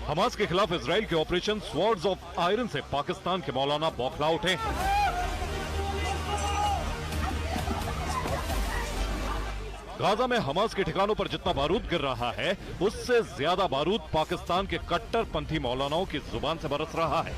Hamas के खिलाफ Israel के ऑपरेशन स्वॉर्ड्स ऑफ आयरन से पाकिस्तान के मौलाना बौखला उठे। गाजा में हमास के ठिकानों पर जितना बारूद गिर रहा है, उससे ज्यादा बारूद पाकिस्तान के कट्टरपंथी मौलानाओं की जुबान से बरस रहा है।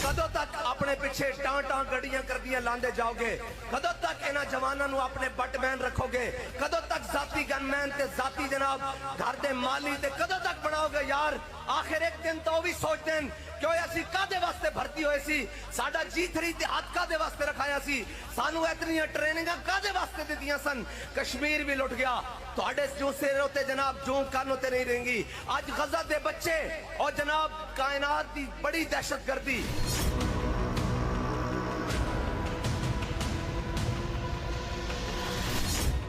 कदों तक अपने पीछे टां गड्डियां कर दिया लांदे जाओगे? कदों तक इन्हां जवानों नूं अपने बटमैन रखोगे? कदों तक जाती गनमैन ते जाती जनाब घर दे माली ते कदों तक बनाओगे यार? आखिर एक दिन तो भी सोचते हैं क्यों असी कादे वास्ते भर्ती होए सी? साडा G3 इतिहाद कादे वास्ते रखाया सी? सानू इतनी ट्रेनिंगां कादे वास्ते दित्तियां सन? कश्मीर भी लुट गया, तुहाडे जो सिर होते जनाब जो कान होते नहीं रहेंगी। आज गजा दे बच्चे और जनाब कायनात की बड़ी दहशतगर्दी।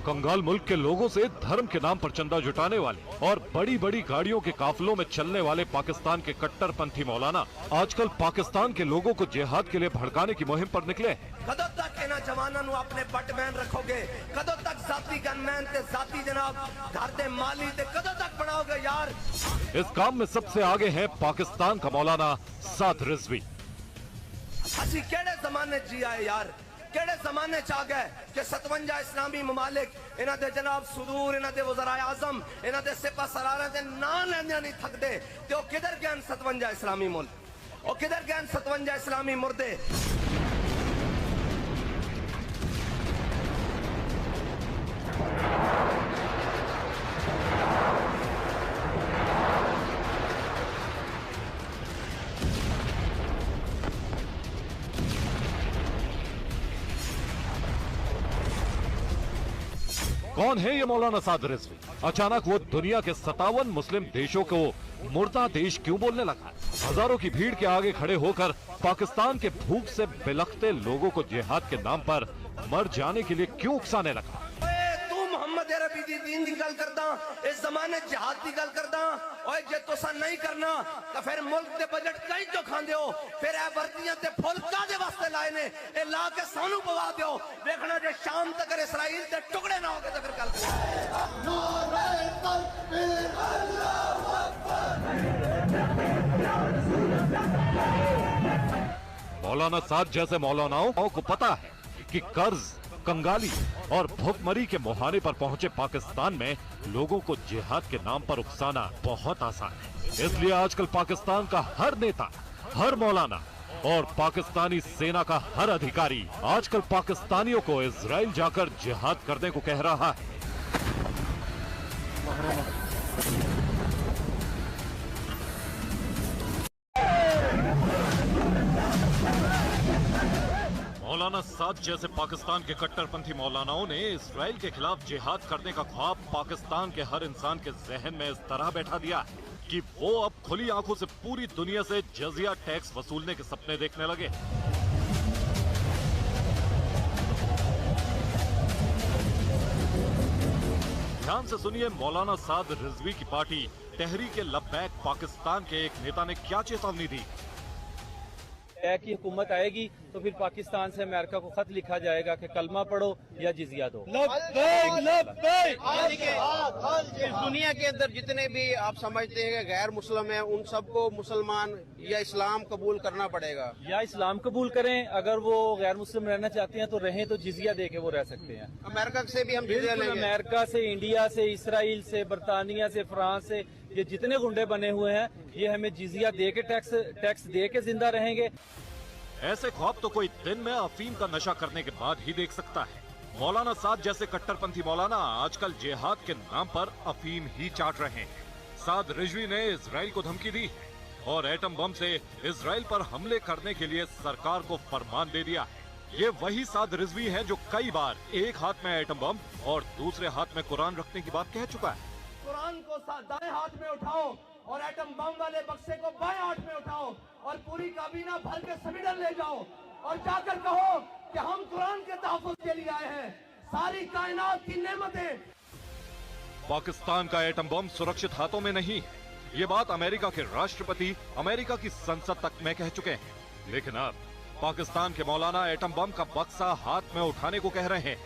कंगाल मुल्क के लोगों से धर्म के नाम पर चंदा जुटाने वाले और बड़ी बड़ी गाड़ियों के काफिलों में चलने वाले पाकिस्तान के कट्टरपंथी मौलाना आजकल पाकिस्तान के लोगों को जिहाद के लिए भड़काने की मुहिम पर निकले। कदों तक इन्हां जवानों नूं अपने बटमैन रखोगे? कदों तक जाती गनमैन ते जाती जनाब घर दे माली ते कदों तक बनाओगे यार? इस काम में सबसे आगे है पाकिस्तान का मौलाना साद रिजवी। असी केड़े जमाने जी आए यार? केड़े जमाने च आ गए कि 57 इस्लामी ममालिक इन्हां दे जनाब सुदूर, इन्हां दे वज़राए आज़म, इन्हां दे सिपा सलारां दे नां लैंदे नहीं थकदे ते ओ किधर गए 57 इस्लामी मुल्क? ओ किधर गए 57 इस्लामी मुर्दे? कौन है ये मौलाना साद रिजवी? अचानक वो दुनिया के 57 मुस्लिम देशों को मुर्दा देश क्यों बोलने लगा? हजारों की भीड़ के आगे खड़े होकर पाकिस्तान के भूख से बिलखते लोगों को जिहाद के नाम पर मर जाने के लिए क्यों उकसाने लगा? तू मोहम्मद अरबी दी दीन की गल करदा, इस जमाने जिहाद की गल करदा। ओए जे तुसा नहीं करना तो फिर मुल्क के बजट कई तो खांदे हो, फिर ए वर्दियां ते फुल कादे वास्ते लाए ने? ए ला के सानू पवा दियो, देखना जे शाम तक इसराइल ते टुकड़े ना हो गए तो फिर कल मौलाना साद जैसे मौलानाओं को पता है कि कर्ज, कंगाली और भुखमरी के मुहाने पर पहुंचे पाकिस्तान में लोगों को जिहाद के नाम पर उकसाना बहुत आसान है। इसलिए आजकल पाकिस्तान का हर नेता, हर मौलाना और पाकिस्तानी सेना का हर अधिकारी आजकल पाकिस्तानियों को इजराइल जाकर जिहाद करने को कह रहा है। मौलाना साद जैसे पाकिस्तान के कट्टरपंथी मौलानाओं ने इजराइल के खिलाफ जिहाद करने का ख्वाब पाकिस्तान के हर इंसान के जहन में इस तरह बैठा दिया कि वो अब खुली आंखों से पूरी दुनिया से जजिया टैक्स वसूलने के सपने देखने लगे। ध्यान से सुनिए, मौलाना साद रिजवी की पार्टी तहरीक लब्बैक पाकिस्तान के एक नेता ने क्या चेतावनी दी। की हुकूमत आएगी तो फिर पाकिस्तान से अमेरिका को खत लिखा जाएगा कि कलमा पढ़ो या जिजिया दो। इस दुनिया के अंदर जितने भी आप समझते हैं गैर मुस्लिम हैं, उन सबको मुसलमान या इस्लाम कबूल करना पड़ेगा। या इस्लाम कबूल करें, अगर वो गैर मुस्लिम रहना चाहते हैं तो रहें, तो जिजिया दे के वो रह सकते हैं। अमेरिका से भी हम जिजिया लेंगे। अमेरिका से, इंडिया से, इसराइल से, बरतानिया से, फ्रांस से, ये जितने गुंडे बने हुए हैं ये हमें जिजिया दे के टैक्स दे के जिंदा रहेंगे। ऐसे ख्वाब तो कोई दिन में अफीम का नशा करने के बाद ही देख सकता है। मौलाना साद जैसे कट्टरपंथी मौलाना आजकल जिहाद के नाम पर अफीम ही चाट रहे हैं। साद रिजवी ने इजराइल को धमकी दी है और एटम बम से इजराइल पर हमले करने के लिए सरकार को फरमान दे दिया है। ये वही साद रिजवी है जो कई बार एक हाथ में एटम बम और दूसरे हाथ में कुरान रखने की बात कह चुका है। कुरान को दाएं हाथ में उठाओ और एटम बम वाले बक्से को बाएं हाथ में उठाओ और पूरी काबीना भर के स्वीडन ले जाओ और जाकर कहो कि हम कुरान के तहफ़्फ़ुज़ के लिए आए हैं। सारी कायनात की नेमतें। पाकिस्तान का एटम बम सुरक्षित हाथों में नहीं है, ये बात अमेरिका के राष्ट्रपति अमेरिका की संसद तक में कह चुके हैं। लेकिन अब पाकिस्तान के मौलाना एटम बम का बक्सा हाथ में उठाने को कह रहे हैं।